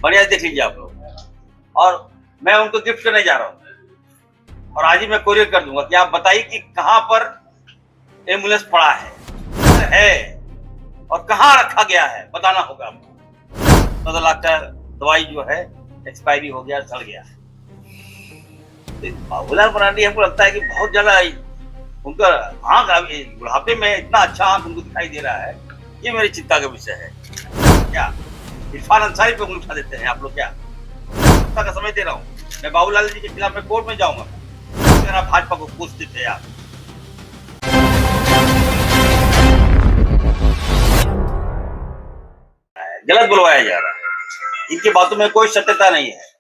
बढ़िया देख लीजिए आप लोग। और मैं उनको गिफ्ट करने जा रहा हूँ और आज ही मैं कोरियर कर दूंगा कि आप बताइए कि कहाँ पर एम्बुलेंस पड़ा है और कहाँ रखा गया है, बताना होगा आपको। 14 लाख का दवाई जो है एक्सपायरी हो गया, सड़ गया। बाबूलाल मरांडी हमको लगता है कि बहुत ज्यादा उनका आंख बुढ़ापे में इतना अच्छा आंख उनको दिखाई दे रहा है, ये मेरी चिंता का विषय है। क्या इरफान अंसारी पे उंगली उठा देते हैं आप लोग? क्या का समय दे रहा हूँ मैं, बाबूलाल जी के खिलाफ मैं कोर्ट में जाऊंगा अगर आप भाजपा को पूछते थे। आप गलत बुलवाया जा रहा है, इनकी बातों में कोई सत्यता नहीं है।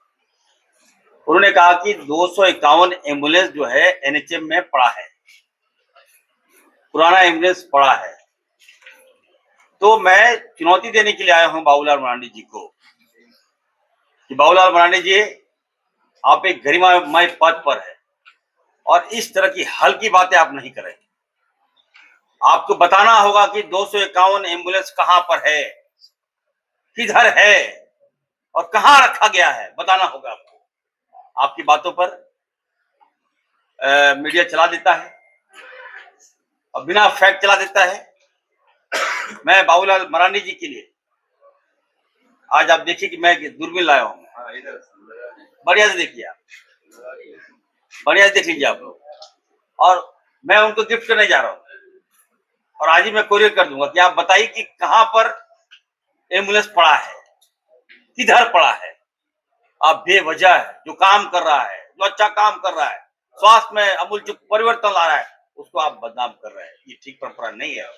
उन्होंने कहा कि 251 एम्बुलेंस जो है एनएचएम में पड़ा है, पुराना एम्बुलेंस पड़ा है। तो मैं चुनौती देने के लिए आया हूं बाबूलाल मरांडी जी को कि बाबूलाल मरांडी जी, आप एक गरिमामय पद पर है और इस तरह की हल्की बातें आप नहीं करें। आपको बताना होगा कि 251 एम्बुलेंस कहां पर है, किधर है और कहां रखा गया है, बताना होगा आपको। आपकी बातों पर मीडिया चला देता है और बिना फैक्ट चला देता है। मैं बाबूलाल मरांडी जी के लिए आज आप देखिए कि मैं दूरबीन लाया हूँ, बढ़िया से देखिए आप, बढ़िया से देख लीजिए आप लोग। और मैं उनको गिफ्ट करने जा रहा हूँ और आज ही मैं कोरियर कर दूंगा कि आप बताइए कि कहां पर एम्बुलेंस पड़ा है, किधर पड़ा है। आप बेवजह जो काम कर रहा है, जो अच्छा काम कर रहा है, स्वास्थ्य में अमूलचूल परिवर्तन ला रहा है, उसको आप बदनाम कर रहे हैं। ये ठीक परंपरा नहीं है।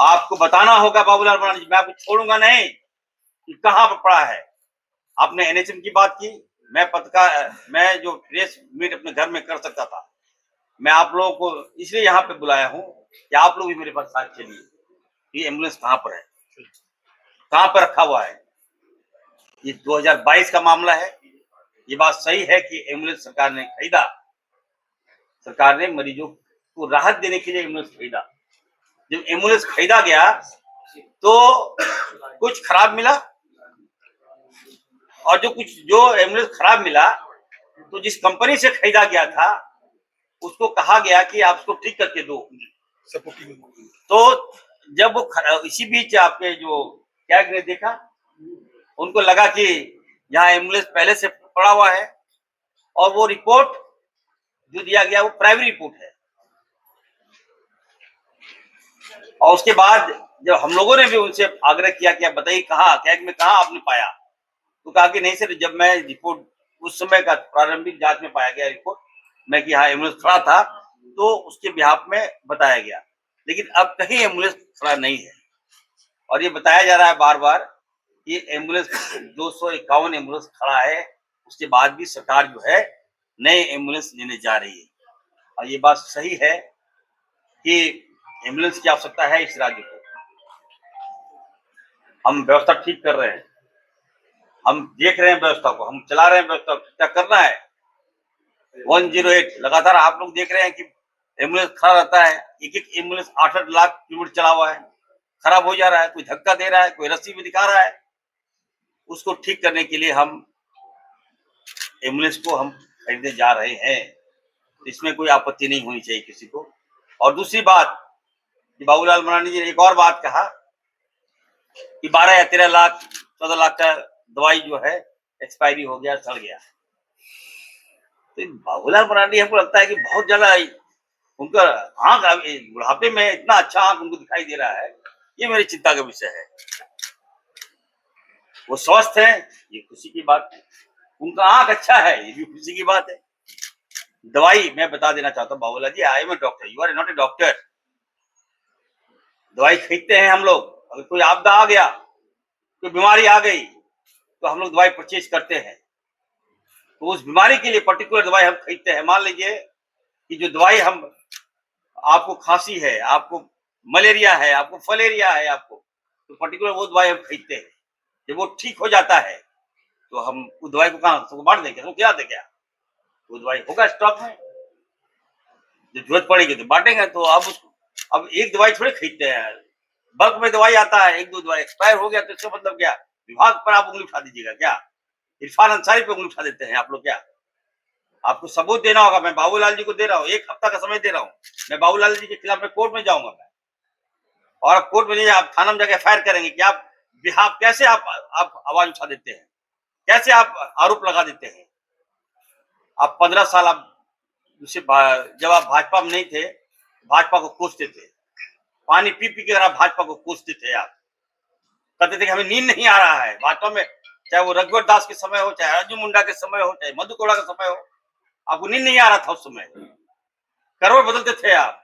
आपको बताना होगा बाबूलाल मरांडी, मैं आपको छोड़ूंगा नहीं कि कहां पर पड़ा है। आपने एनएचएम की बात की, मैं जो प्रेस मीट अपने घर में कर सकता था, मैं आप लोगों को इसलिए यहाँ पे बुलाया हूँ कि आप लोग भी मेरे पास साथ चलिए। ये एम्बुलेंस कहाँ पर है, कहाँ पर रखा हुआ है। ये 2022 का मामला है। ये बात सही है कि एम्बुलेंस सरकार ने खरीदा, सरकार ने मरीजों को राहत देने के लिए एम्बुलेंस खरीदा। जब एम्बुलेंस खरीदा गया तो कुछ खराब मिला, और जो एम्बुलेंस खराब मिला तो जिस कंपनी से खरीदा गया था उसको कहा गया कि आप उसको ठीक करके दो। तो जब वो इसी बीच आपके जो क्या ने देखा, उनको लगा कि यहाँ एम्बुलेंस पहले से पड़ा हुआ है और वो रिपोर्ट जो दिया गया वो प्राइमरी रिपोर्ट है। और उसके बाद जब हम लोगों ने भी उनसे आग्रह किया कि आप बताइए कहाँ कैग में कहाँ आपने पाया, तो कहा कि नहीं सर, जब मैं रिपोर्ट उस समय का प्रारंभिक जांच में पाया गया रिपोर्ट में कि हाँ एम्बुलेंस खड़ा था, तो उसके बिहाफ में बताया गया। लेकिन अब कहीं एम्बुलेंस खड़ा नहीं है और ये बताया जा रहा है बार बार कि एम्बुलेंस 251 एम्बुलेंस खड़ा है। उसके बाद भी सरकार जो है नए एम्बुलेंस लेने जा रही है। और ये बात सही है कि एम्बुलेंस की आवश्यकता है इस राज्य को। हम व्यवस्था ठीक कर रहे हैं, हम देख रहे हैं व्यवस्था को, हम चला रहे हैं व्यवस्था को। क्या करना है 108 लगातार आप लोग देख रहे हैं कि एम्बुलेंस खड़ा रहता है। एक एक एम्बुलेंस 8-8 लाख किलोमीटर चला हुआ है, खराब हो जा रहा है, कोई धक्का दे रहा है, कोई रस्सी भी दिखा रहा है। उसको ठीक करने के लिए हम एम्बुलेंस को हम खरीदने जा रहे हैं। इसमें कोई आपत्ति नहीं होनी चाहिए किसी को। और दूसरी बात कि बाबूलाल मरांडी जी ने एक और बात कहा कि 12 या 13 लाख 14 लाख का दवाई जो है एक्सपायरी हो गया, सड़ गया। तो बाबूलाल मरांडी हमको लगता है कि बहुत ज्यादा उनका आंख बुढ़ापे में इतना अच्छा आंख उनको दिखाई दे रहा है, ये मेरी चिंता का विषय है। वो स्वस्थ है, ये खुशी की बात है। उनका आंख अच्छा है, ये भी खुशी की बात है। दवाई मैं बता देना चाहता हूँ Babulal ji, I am a doctor, you are not a doctor. दवाई खरीदते हैं हम लोग, अगर कोई आपदा आ गया, कोई बीमारी आ गई, तो हम लोग दवाई परचेज करते हैं। तो उस बीमारी के लिए पर्टिकुलर दवाई हम खरीदते हैं। मान लीजिए कि जो दवाई हम, आपको खांसी है, आपको मलेरिया है, आपको फलेरिया है, आपको तो पर्टिकुलर वो दवाई हम खरीदते हैं। जब वो ठीक हो जाता है तो हम उस दवाई को कहाँ सबको बांट देंगे, तो क्या दे क्या वो दवाई होगा स्टॉक में, जब जरूरत पड़ेगी तो बांटेंगे। तो अब एक दवाई थोड़ी खरीदते हैं, बल्क में दवाई आता है, एक दो दवाई एक्सपायर हो गया तो इसका मतलब क्या, विभाग पर आप उंगली उठा दीजिएगा क्या? इरफान अंसारी पे उंगली उठा देते हैं आप लोग क्या? आपको सबूत देना होगा। मैं बाबूलाल जी को दे रहा हूँ, 1 हफ्ता का समय दे रहा हूँ। मैं बाबूलाल जी के खिलाफ मैं कोर्ट में जाऊंगा मैं, और आप कोर्ट में नहीं, आप थाना में जाके एफआईआर करेंगे कि आप कैसे आप आवाज उठा देते हैं, कैसे आप आरोप लगा देते हैं। आप 15 साल आप जब आप भाजपा में नहीं थे, भाजपा को कोसते थे, पानी पी पी के आप भाजपा को कोसते थे। आप कहते थे कि हमें नींद नहीं आ रहा है भाजपा में, चाहे वो रघुवर दास के समय हो, चाहे अर्जुन मुंडा के समय हो, चाहे मधु कोड़ा का समय हो, आपको नींद नहीं आ रहा था उस समय। करोड़ बदलते थे आप,